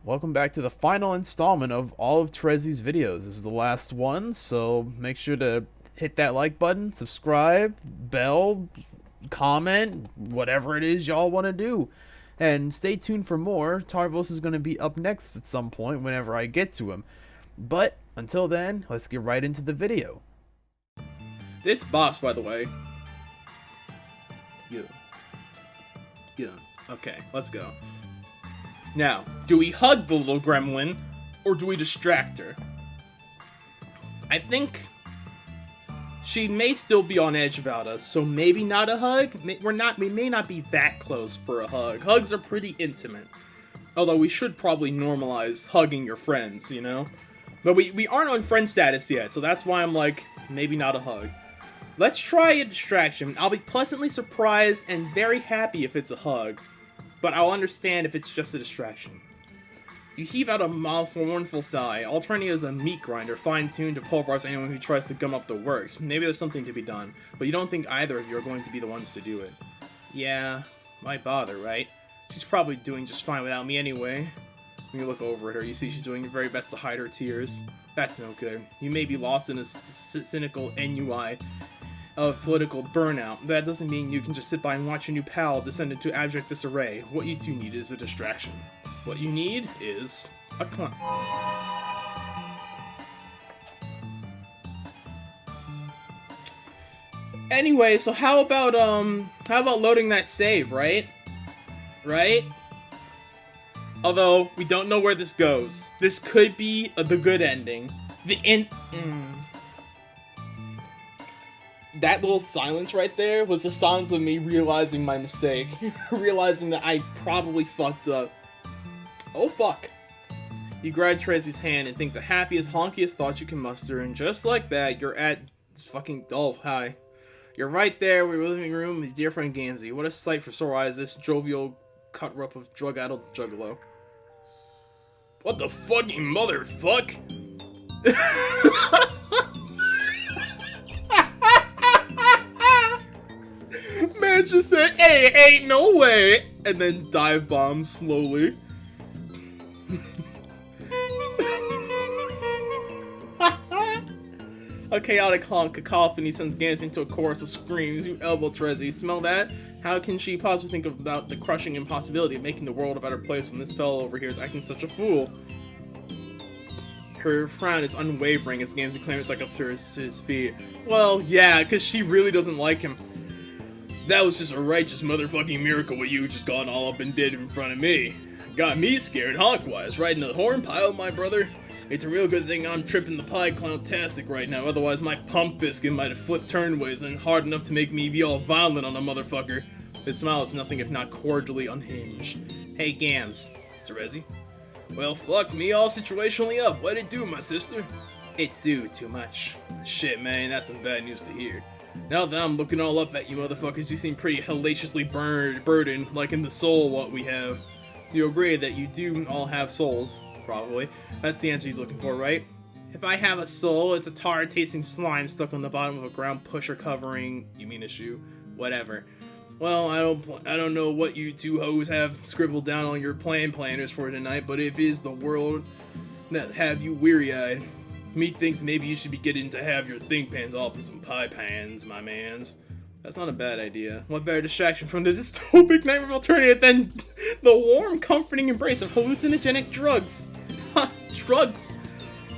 Welcome back to the final installment of all of Terezi's videos. This is the last one, so make sure to hit that like button, subscribe, bell, comment, whatever it is y'all want to do. And stay tuned for more. Tarvos is going to be up next at some point whenever I get to him. But until then, let's get right into the video. This boss, by the way. Yeah. Okay, let's go. Now, do we hug the little gremlin, or do we distract her? I think she may still be on edge about us, so maybe not a hug. We may not be that close for a hug. Hugs are pretty intimate. Although we should probably normalize hugging your friends, you know? But we aren't on friend status yet, so that's why I'm like, maybe not a hug. Let's try a distraction. I'll be pleasantly surprised and very happy if it's a hug, but I'll understand if it's just a distraction. You heave out a mournful sigh. Alternative is a meat grinder, fine-tuned to pulverize anyone who tries to gum up the works. Maybe there's something to be done, but you don't think either of you are going to be the ones to do it. Yeah, why bother, right? She's probably doing just fine without me anyway. When you look over at her, you see she's doing her very best to hide her tears. That's no good. You may be lost in a cynical ennui of political burnout. That doesn't mean you can just sit by and watch your new pal descend into abject disarray. What you two need is a distraction. What you need is a clown. Anyway, so how about loading that save, right? Right? Although we don't know where this goes. This could be the good ending. That little silence right there was the silence of me realizing my mistake. Realizing that I probably fucked up. Oh fuck. You grab Terezi's hand and think the happiest, honkiest thoughts you can muster, and just like that, you're at fucking... Oh, hi. You're right there with your living room with your dear friend Gamzee. What a sight for sore eyes, this jovial cut-up of drug-addled juggalo. What the fucking motherfuck? Man just said, hey, ain't no way, and then dive bomb slowly. A chaotic cacophony sends Gamzee into a chorus of screams. You elbow Terezi. Smell that? How can she possibly think about the crushing impossibility of making the world a better place when this fellow over here is acting such a fool? Her frown is unwavering as Gamzee clambers up to his feet. Well, yeah, because she really doesn't like him. That was just a righteous motherfucking miracle what you just gone all up and did in front of me. Got me scared honk-wise, right in the horn pile, my brother. It's a real good thing I'm tripping the pie clown-tastic right now, otherwise my pump biscuit might have flipped turnways and hard enough to make me be all violent on a motherfucker. His smile is nothing if not cordially unhinged. Hey, Gams. Terezi? Well, fuck me all situationally up. What'd it do, my sister? It do too much. Shit, man, that's some bad news to hear. Now that I'm looking all up at you motherfuckers, you seem pretty hellaciously burdened, like in the soul what we have. You agree that you do all have souls, probably. That's the answer he's looking for, right? If I have a soul, it's a tar-tasting slime stuck on the bottom of a ground pusher covering... You mean a shoe? Whatever. Well, I don't know what you two hoes have scribbled down on your planners for tonight, but if it is the world that have you weary-eyed, me thinks maybe you should be getting to have your think pans all up in some pie pans, my mans. That's not a bad idea. What better distraction from the dystopic nightmare alternative than the warm, comforting embrace of hallucinogenic drugs? Drugs!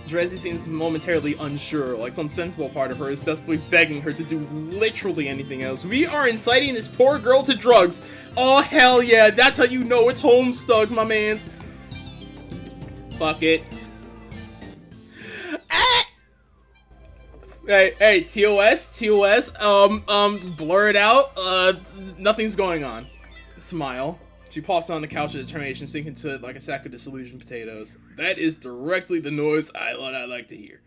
Terezi seems momentarily unsure, like some sensible part of her is desperately begging her to do literally anything else. We are inciting this poor girl to drugs! Oh hell yeah, that's how you know it's Homestuck, my mans! Fuck it. Ah! Hey, TOS, blur it out, nothing's going on. Smile. She pops on the couch with determination, sinking to it like a sack of disillusioned potatoes. That is directly the noise I'd like to hear.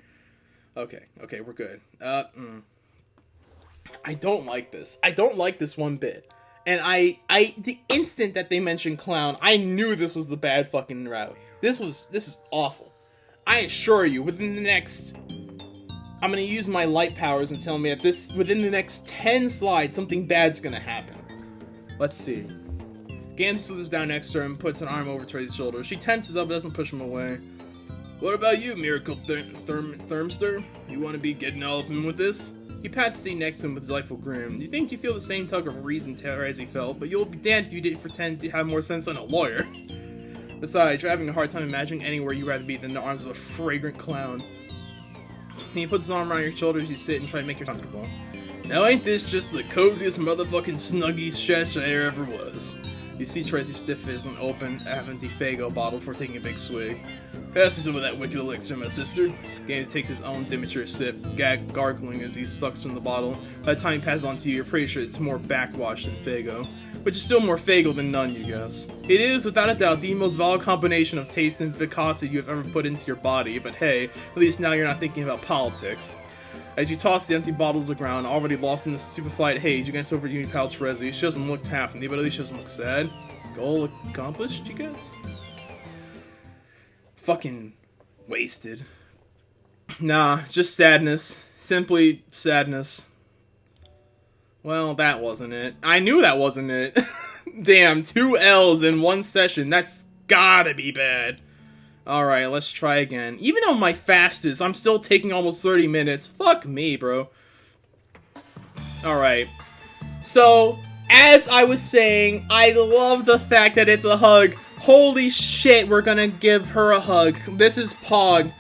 Okay, we're good. I don't like this. I don't like this one bit. And the instant that they mentioned clown, I knew this was the bad fucking route. This is awful. I assure you, within the next... I'm gonna use my light powers and tell me that within the next 10 slides, something bad's gonna happen. Let's see. Gamzee slithers down next to her and puts an arm over Terezi's shoulder. She tenses up but doesn't push him away. What about you, Miracle Thermster? You want to be getting all up in with this? He pats the seat next to him with a delightful grin. You think you feel the same tug of reason Terezi felt, but you'll be damned if you didn't pretend to have more sense than a lawyer. Besides, you're having a hard time imagining anywhere you'd rather be than the arms of a fragrant clown. He puts his arm around your shoulders as you sit and try to make you comfortable. Now ain't this just the coziest motherfucking snuggie chest there ever was? You see Terezi stiff as an open, half-empty Faygo bottle before taking a big swig. Pass me some of that wicked elixir, my sister. Gamzee takes his own immature sip, gargling as he sucks from the bottle. By the time he passes on to you, you're pretty sure it's more backwash than Faygo. Which is still more Faygo than none, you guess. It is, without a doubt, the most valid combination of taste and viscosity you have ever put into your body, but hey, at least now you're not thinking about politics. As you toss the empty bottle to the ground, already lost in the stupefied haze, you glance over to Unipal Terezi. She doesn't look happy, but at least she doesn't look sad. Goal accomplished, you guess? Fucking wasted. Nah, just sadness. Simply sadness. Well, that wasn't it. I knew that wasn't it. Damn, 2 L's in one session. That's gotta be bad. Alright, let's try again. Even on my fastest, I'm still taking almost 30 minutes. Fuck me, bro. Alright. So, as I was saying, I love the fact that it's a hug. Holy shit, we're gonna give her a hug. This is Pog.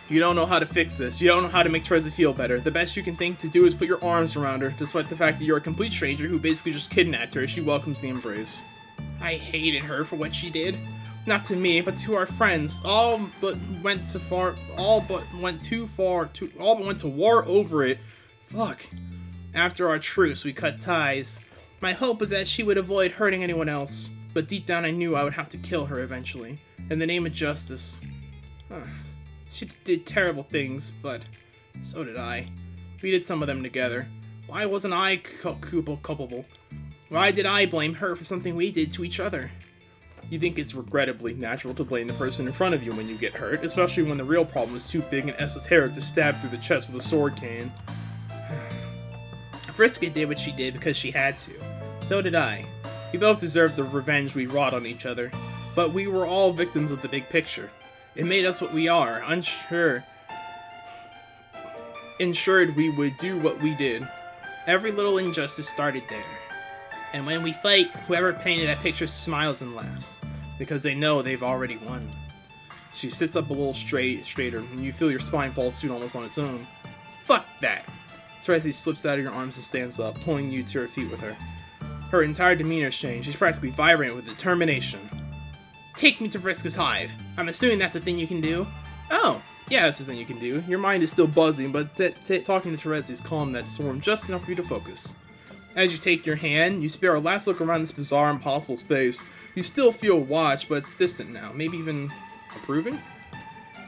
You don't know how to fix this. You don't know how to make Terezi feel better. The best you can think to do is put your arms around her, despite the fact that you're a complete stranger who basically just kidnapped her as she welcomes the embrace. I hated her for what she did. Not to me, but to our friends. All but went to war over it. Fuck. After our truce, we cut ties. My hope was that she would avoid hurting anyone else, but deep down I knew I would have to kill her eventually, in the name of justice. She did terrible things, but so did I. We did some of them together. Why wasn't I culpable? Why did I blame her for something we did to each other? You think it's regrettably natural to blame the person in front of you when you get hurt, especially when the real problem is too big and esoteric to stab through the chest with a sword cane. Vriska did what she did because she had to. So did I. We both deserved the revenge we wrought on each other, but we were all victims of the big picture. It made us what we are, ensured we would do what we did. Every little injustice started there. And when we fight, whoever painted that picture smiles and laughs, because they know they've already won. She sits up a little straighter, and you feel your spine fall asleep almost on its own. Fuck that! Terezi slips out of your arms and stands up, pulling you to her feet with her. Her entire demeanor's changed. She's practically vibrant with determination. Take me to Vriska's hive. I'm assuming that's a thing you can do. Oh, yeah, that's a thing you can do. Your mind is still buzzing, but talking to Terezi is calming that storm just enough for you to focus. As you take your hand, you spare a last look around this bizarre, impossible space. You still feel watched, but it's distant now. Maybe even approving?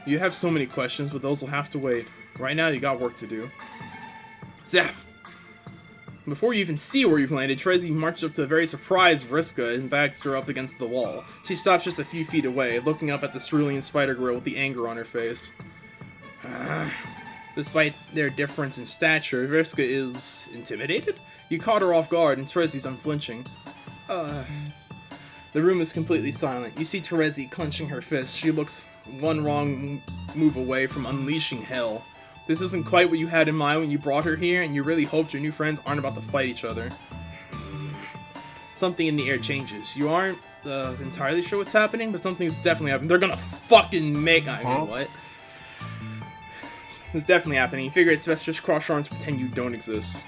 You have so many questions, but those will have to wait. Right now, you got work to do. Zap! Before you even see where you've landed, Terezi marches up to a very surprised Vriska and backs her up against the wall. She stops just a few feet away, looking up at the cerulean spider girl with the anger on her face. Despite their difference in stature, Vriska is intimidated? You caught her off guard, and Terezi's unflinching. The room is completely silent. You see Terezi clenching her fist. She looks one wrong move away from unleashing hell. This isn't quite what you had in mind when you brought her here, and you really hoped your new friends aren't about to fight each other. Something in the air changes. You aren't entirely sure what's happening, but something's definitely happening. They're gonna fucking make... I mean, what? It's definitely happening. You figure it's best just cross your arms and pretend you don't exist.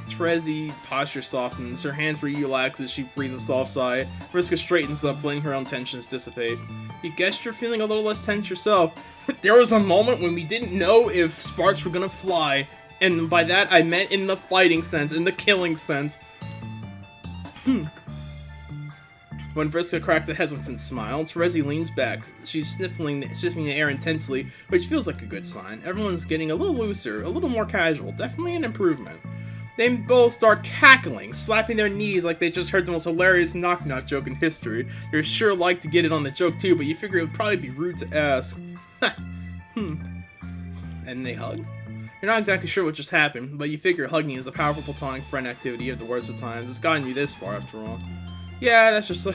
Terezi posture softens. Her hands relax as she breathes a soft sigh. Vriska straightens up, letting her own tensions dissipate. You guess you're feeling a little less tense yourself. There was a moment when we didn't know if sparks were gonna fly, and by that I meant in the fighting sense, in the killing sense. When Vriska cracks a hesitant smile, Terezi leans back. She's sniffing the air intensely, which feels like a good sign. Everyone's getting a little looser, a little more casual, definitely an improvement. They both start cackling, slapping their knees like they just heard the most hilarious knock-knock joke in history. You're sure like to get in on the joke too, but you figure it would probably be rude to ask. And they hug? You're not exactly sure what just happened, but you figure hugging is a powerful platonic friend activity at the worst of times. It's gotten you this far, after all. Yeah, that's just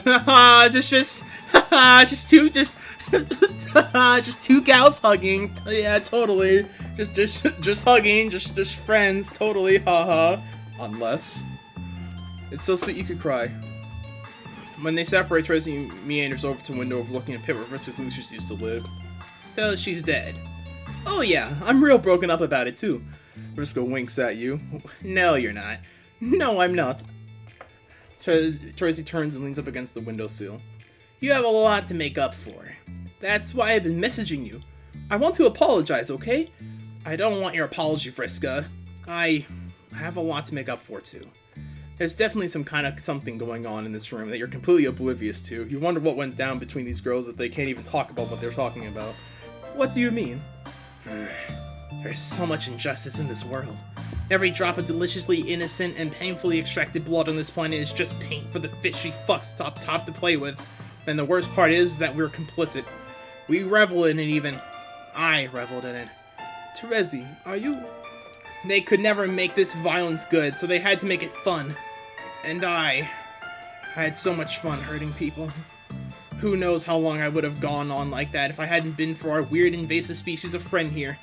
just two gals hugging. Yeah, totally. Just hugging, just friends, totally. Haha. Unless it's so sweet you could cry. When they separate, Terezi meanders over to a window overlooking a pit where Vriska's Lucius used to live. So she's dead. Oh yeah, I'm real broken up about it too. Vriska winks at you. No, you're not. No, I'm not. Terezi turns and leans up against the windowsill. You have a lot to make up for. That's why I've been messaging you. I want to apologize, okay? I don't want your apology, Vriska. I have a lot to make up for too. There's definitely some kind of something going on in this room that you're completely oblivious to. You wonder what went down between these girls that they can't even talk about what they're talking about. What do you mean? There's so much injustice in this world. Every drop of deliciously innocent and painfully extracted blood on this planet is just paint for the fishy fucks top to play with. And the worst part is that we're complicit. We revel in it even. I reveled in it. Terezi, are you... They could never make this violence good, so they had to make it fun. And I had so much fun hurting people. Who knows how long I would have gone on like that if I hadn't been for our weird invasive species of friend here.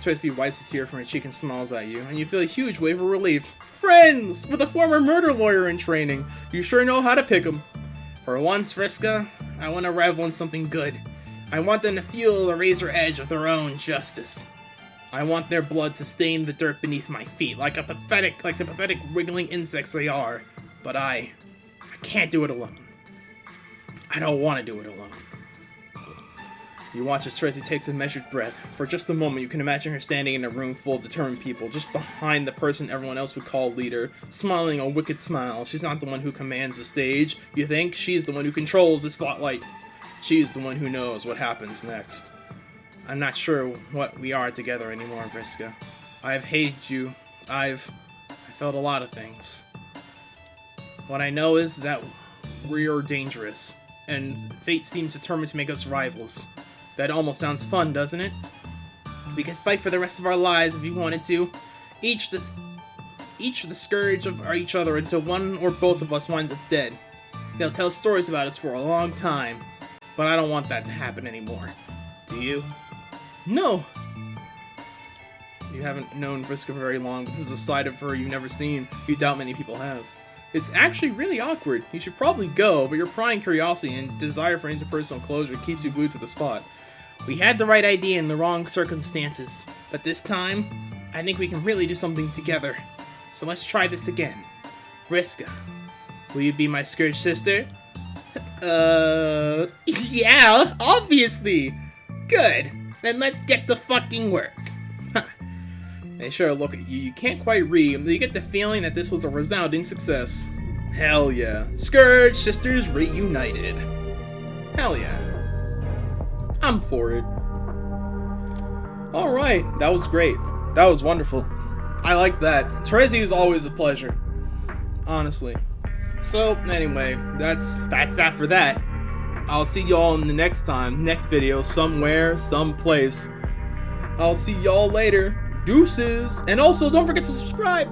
Terezi wipes a tear from her cheek and smiles at you, and you feel a huge wave of relief. Friends! With a former murder lawyer in training. You sure know how to pick 'em. For once, Vriska, I want to revel in something good. I want them to feel the razor edge of their own justice. I want their blood to stain the dirt beneath my feet, like the pathetic wriggling insects they are. But I can't do it alone. I don't want to do it alone. You watch as Terezi takes a measured breath. For just a moment, you can imagine her standing in a room full of determined people, just behind the person everyone else would call leader, smiling a wicked smile. She's not the one who commands the stage, you think? She's the one who controls the spotlight. She's the one who knows what happens next. I'm not sure what we are together anymore, Vriska. I've hated you. I felt a lot of things. What I know is that we're dangerous, and fate seems determined to make us rivals. That almost sounds fun, doesn't it? We could fight for the rest of our lives if we wanted to. Each the scourge of each other until one or both of us winds up dead. They'll tell stories about us for a long time, but I don't want that to happen anymore. Do you? No! You haven't known Vriska for very long, but this is a side of her you've never seen. You doubt many people have. It's actually really awkward. You should probably go, but your prying curiosity and desire for interpersonal closure keeps you glued to the spot. We had the right idea in the wrong circumstances, but this time, I think we can really do something together. So let's try this again. Vriska, will you be my scourge sister? Yeah, obviously! Good, then let's get to fucking work. They sure look at you. You can't quite read, but you get the feeling that this was a resounding success. Hell yeah. Scourge Sisters reunited. Hell yeah. I'm for it. Alright, that was great. That was wonderful. I like that. Terezi is always a pleasure. Honestly. So, anyway, that's that for that. I'll see y'all in the next video, somewhere, someplace. I'll see y'all later. Deuces. And also, don't forget to subscribe.